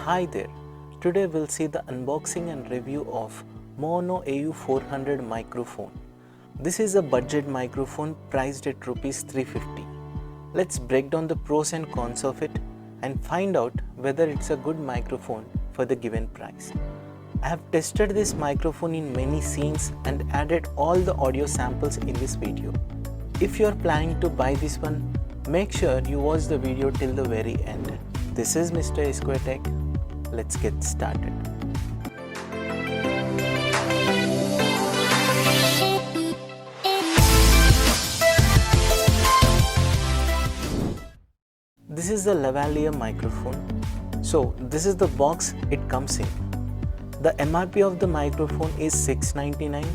Hi there, today we'll see the unboxing and review of Mono AU400 microphone. This is a budget microphone priced at Rs 350. Let's break down the pros and cons of it and find out whether it's a good microphone for the given price. I have tested this microphone in many scenes and added all the audio samples in this video. If you are planning to buy this one, make sure you watch the video till the very end. This is Mr. Esquire Tech. Let's get started. This is the lavalier microphone. So this is the box it comes in. The MRP of the microphone is $699,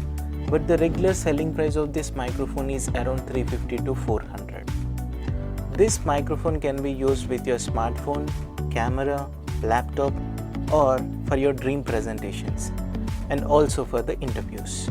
but the regular selling price of this microphone is around $350 to $400. This microphone can be used with your smartphone, camera, laptop, or for your dream presentations, and also for the interviews.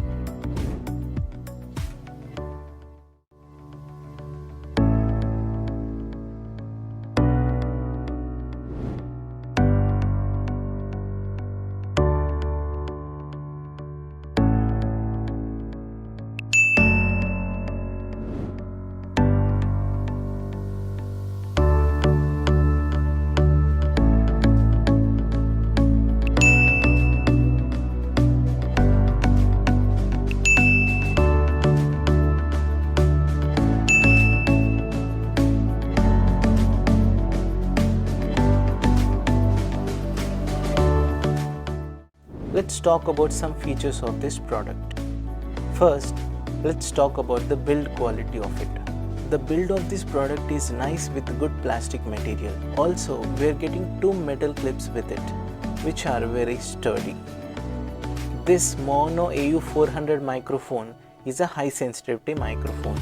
Let's talk about some features of this product. First, let's talk about the build quality of it. The build of this product is nice with good plastic material. Also, we are getting two metal clips with it, which are very sturdy. This Mono AU400 microphone is a high sensitivity microphone.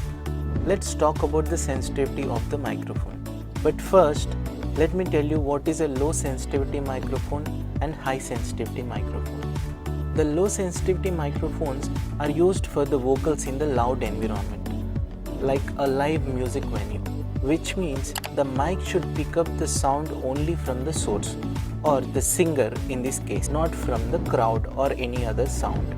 Let's talk about the sensitivity of the microphone. But first, let me tell you what is a low sensitivity microphone and high sensitivity microphone. The low sensitivity microphones are used for the vocals in the loud environment, like a live music venue, which means the mic should pick up the sound only from the source, or the singer in this case, not from the crowd or any other sound.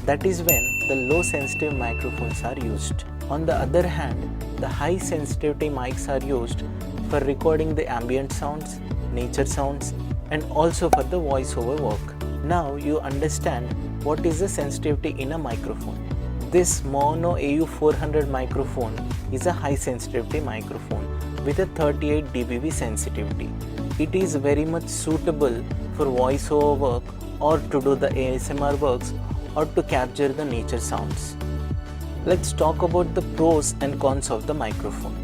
That is when the low sensitive microphones are used. On the other hand, the high sensitivity mics are used for recording the ambient sounds, nature sounds, and also for the voiceover work. Now you understand what is the sensitivity in a microphone. This Mono AU400 microphone is a high sensitivity microphone with a 38 dBV sensitivity. It is very much suitable for voiceover work or to do the ASMR works or to capture the nature sounds. Let's talk about the pros and cons of the microphone.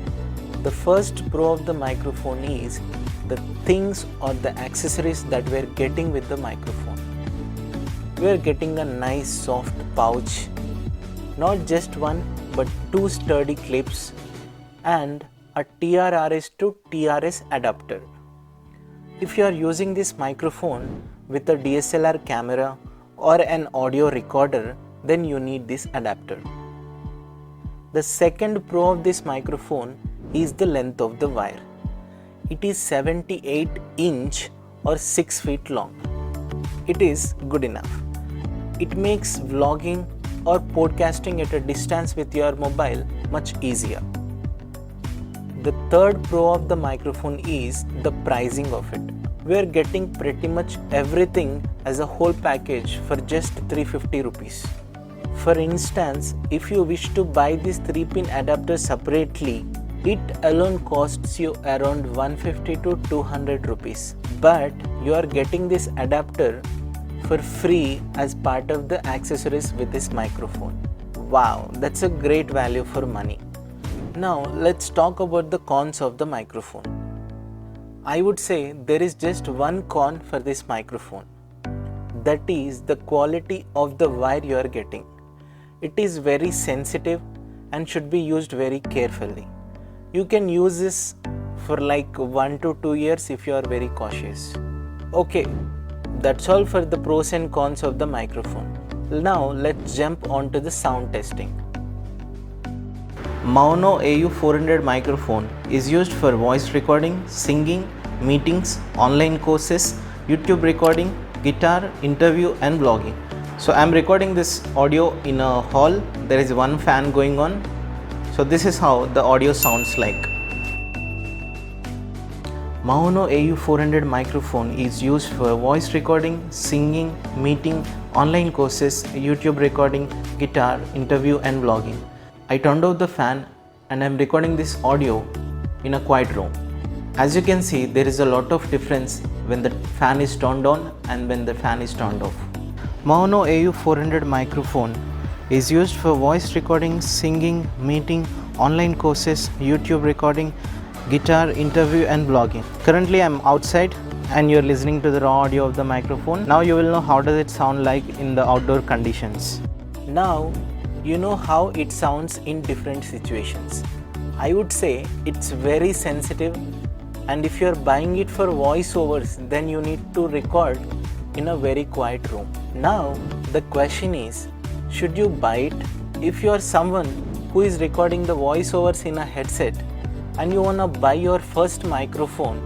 The first pro of the microphone is the things or the accessories that we are getting with the microphone. We are getting a nice soft pouch, not just one but two sturdy clips, and a TRRS to TRS adapter. If you are using this microphone with a DSLR camera or an audio recorder, then you need this adapter. The second pro of this microphone is the length of the wire. It is 78 inch or 6 feet long. It is good enough. It makes vlogging or podcasting at a distance with your mobile much easier. The third pro of the microphone is the pricing of it. We are getting pretty much everything as a whole package for just 350 rupees. For instance, if you wish to buy this 3-pin adapter separately, it alone costs you around 150 to 200 rupees. But you are getting this adapter for free as part of the accessories with this microphone. Wow, that's a great value for money. Now let's talk about the cons of the microphone. I would say there is just one con for this microphone. That is the quality of the wire you are getting. It is very sensitive and should be used very carefully. You can use this for like 1 to 2 years if you are very cautious. Okay, that's all for the pros and cons of the microphone. Now let's jump on to the sound testing. Mono AU400 microphone is used for voice recording, singing, meetings, online courses, YouTube recording, guitar, interview and vlogging. So I'm recording this audio in a hall. There is one fan going on. So this is how the audio sounds like. Maono AU400 microphone is used for voice recording, singing, meeting, online courses, YouTube recording, guitar, interview and vlogging. I turned off the fan and I'm recording this audio in a quiet room. As you can see, there is a lot of difference when the fan is turned on and when the fan is turned off. Maono AU400 microphone is used for voice recording, singing, meeting, online courses, YouTube recording, guitar, interview and vlogging. Currently I'm outside and you're listening to the raw audio of the microphone. Now you will know how does it sound like in the outdoor conditions. Now you know how it sounds in different situations. I would say it's very sensitive, and if you're buying it for voiceovers, then you need to record in a very quiet room. Now the question is, should you buy it? If you are someone who is recording the voiceovers in a headset and you wanna buy your first microphone,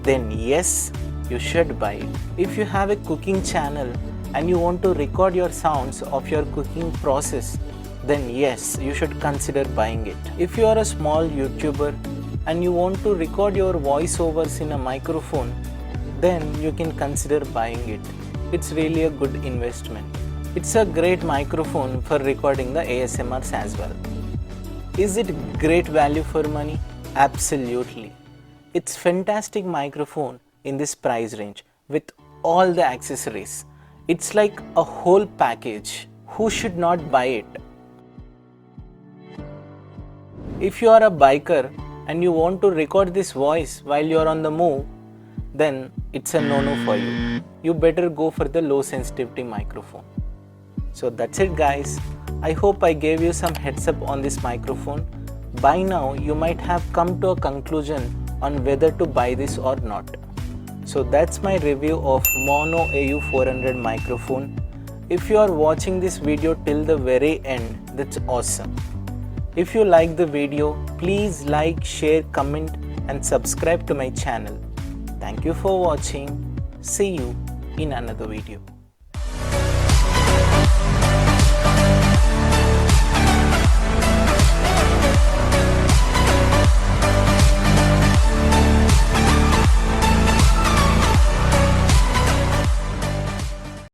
then yes, you should buy it. If you have a cooking channel and you want to record your sounds of your cooking process, then yes, you should consider buying it. If you are a small YouTuber and you want to record your voiceovers in a microphone, then you can consider buying it. It's really a good investment. It's a great microphone for recording the ASMRs as well. Is it great value for money? Absolutely. It's fantastic microphone in this price range with all the accessories. It's like a whole package. Who should not buy it? If you are a biker and you want to record this voice while you are on the move, then it's a no-no for you. You better go for the low sensitivity microphone. So that's it guys. I hope I gave you some heads up on this microphone. By now you might have come to a conclusion on whether to buy this or not. So that's my review of Maono AU400 microphone. If you are watching this video till the very end, that's awesome. If you like the video, please like, share, comment and subscribe to my channel. Thank you for watching. See you in another video.